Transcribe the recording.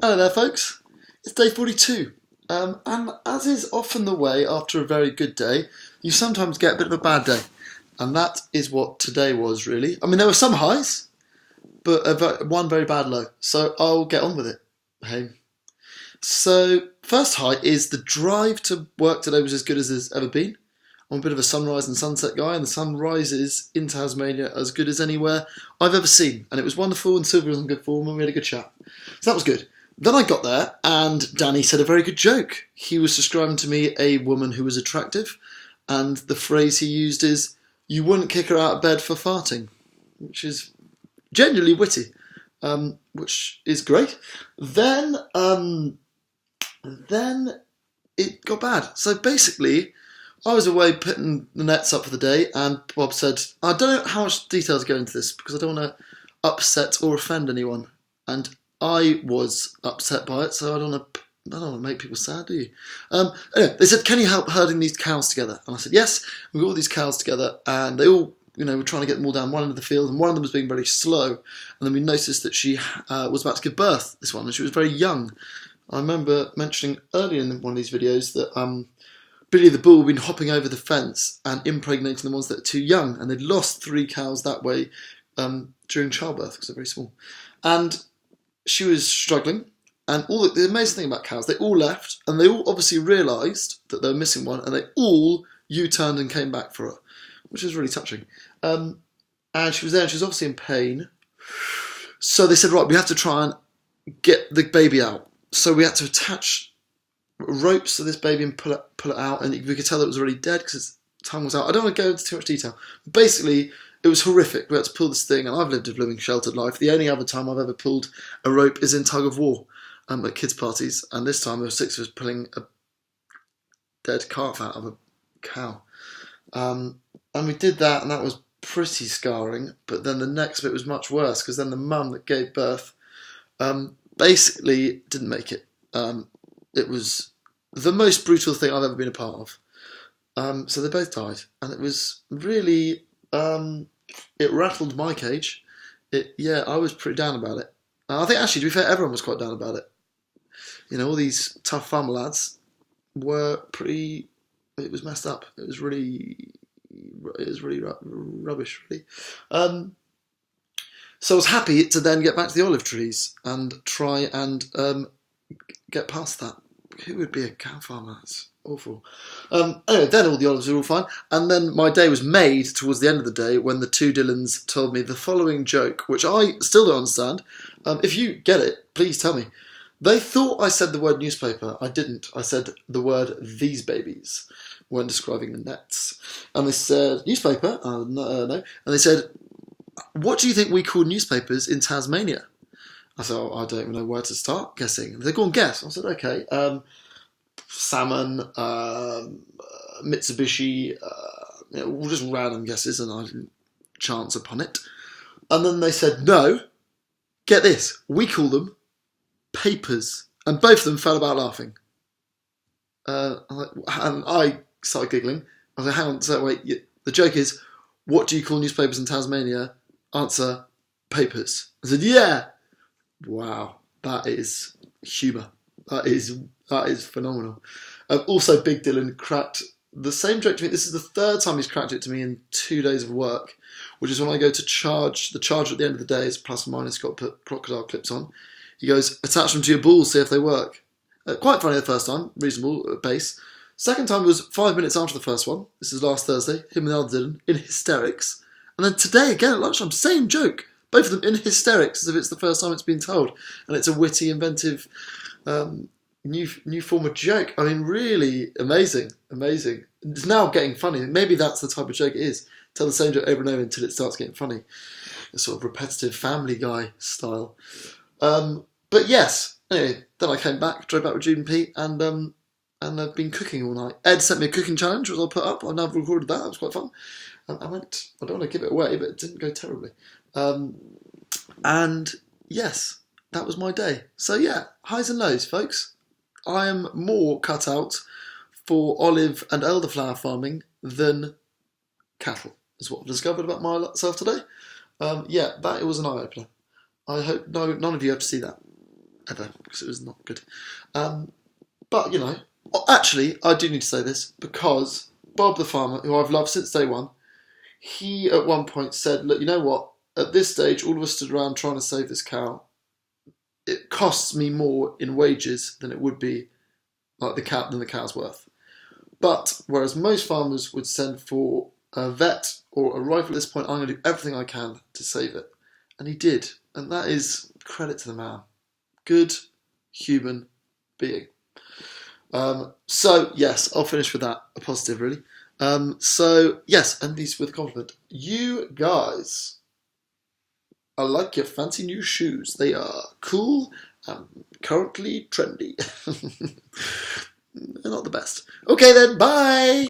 Hello there, folks. It's day 42. And as is often the way after a very good day, you sometimes get a bit of a bad day. And that is what today was, really. I mean, there were some highs, but one very bad low. So I'll get on with it. Hey. So, first high is the drive to work today was as good as it's ever been. I'm a bit of a sunrise and sunset guy, and the sun rises in Tasmania as good as anywhere I've ever seen. And it was wonderful, and Sylvia was in good form, and we had a good chat. So that was good. Then I got there, and Danny said a very good joke. He was describing to me a woman who was attractive, and the phrase he used is, "You wouldn't kick her out of bed for farting," which is genuinely witty, which is great. Then it got bad. So basically, I was away putting the nets up for the day, and Bob said, I don't know how much detail to go into this because I don't want to upset or offend anyone. And I was upset by it, so I don't want to make people sad, do you? Anyway, they said, can you help herding these cows together? And I said, yes. We got all these cows together, and they all, were trying to get them all down one end of the field, and one of them was being very slow. And then we noticed that she was about to give birth, this one, and she was very young. I remember mentioning earlier in one of these videos that Billy the Bull had been hopping over the fence and impregnating the ones that are too young, and they'd lost 3 cows that way during childbirth because they're very small. And she was struggling, and the amazing thing about cows, they all left, and they all obviously realised that they were missing one, and they all U-turned and came back for her, which is really touching. And she was there, and she was obviously in pain. So they said, right, we have to try and get the baby out. So we had to attach ropes to this baby and pull it out, and we could tell that it was already dead because its tongue was out. I don't want to go into too much detail. Basically, it was horrific. We had to pull this thing, and I've lived a living sheltered life. The only other time I've ever pulled a rope is in tug of war at kids' parties, and this time there were 6 of us pulling a dead calf out of a cow. And we did that, and that was pretty scarring, but then the next bit was much worse because then the mum that gave birth basically didn't make it. It was the most brutal thing I've ever been a part of. So they both died, and it was really, it rattled my cage. I was pretty down about it. I think actually, to be fair, everyone was quite down about it. All these tough farmer lads were pretty, it was messed up. It was really rubbish, really. So I was happy to then get back to the olive trees and try and get past that. Who would be a cow farmer? That's awful. Anyway, then all the olives were all fine. And then my day was made towards the end of the day when the 2 Dylans told me the following joke, which I still don't understand. If you get it, please tell me. They thought I said the word newspaper. I didn't. I said the word these babies when describing the nets. And they said, newspaper? No. And they said, what do you think we call newspapers in Tasmania? I said, I don't even know where to start guessing. They go and guess. I said, okay. Salmon, Mitsubishi, just random guesses, and I didn't chance upon it. And then they said, no, get this, we call them papers. And both of them fell about laughing. And I started giggling. I was like, hang on, so wait, the joke is, what do you call newspapers in Tasmania? Answer, papers. I said, yeah. Wow, that is humour. That is phenomenal. Also, Big Dylan cracked the same joke to me. This is the 3rd time he's cracked it to me in 2 days of work, which is when I go to charge. The charger at the end of the day is plus and minus, got to put crocodile clips on. He goes, attach them to your balls, see if they work. Quite funny the first time, reasonable at base. Second time was 5 minutes after the first one. This is last Thursday, him and the other Dylan, in hysterics. And then today, again at lunchtime, same joke. Both of them in hysterics, as if it's the first time it's been told. And it's a witty, inventive, new form of joke. I mean, really amazing. It's now getting funny. Maybe that's the type of joke it is. Tell the same joke over and over until it starts getting funny. A sort of repetitive Family Guy style. But yes, anyway, then I came back, drove back with Jude and Pete, and I've been cooking all night. Ed sent me a cooking challenge, which I'll put up. I've now recorded that. It was quite fun. I don't want to give it away, but it didn't go terribly. And yes, that was my day. So yeah, highs and lows, folks. I am more cut out for olive and elderflower farming than cattle, is what I've discovered about myself today. That was an eye-opener. I hope none of you have to see that. ever, because it was not good. But, you know, actually, I do need to say this, because Bob the farmer, who I've loved since day one, he at one point said, look, you know what? At this stage, all of us stood around trying to save this cow. It costs me more in wages than it would be like than the cow's worth. But whereas most farmers would send for a vet or a rifle at this point, I'm going to do everything I can to save it. And he did. And that is credit to the man. Good human being. So, yes, I'll finish with that. A positive, really. So, yes, and these with a compliment. You guys, I like your fancy new shoes. They are cool and currently trendy. They're not the best. Okay then, bye!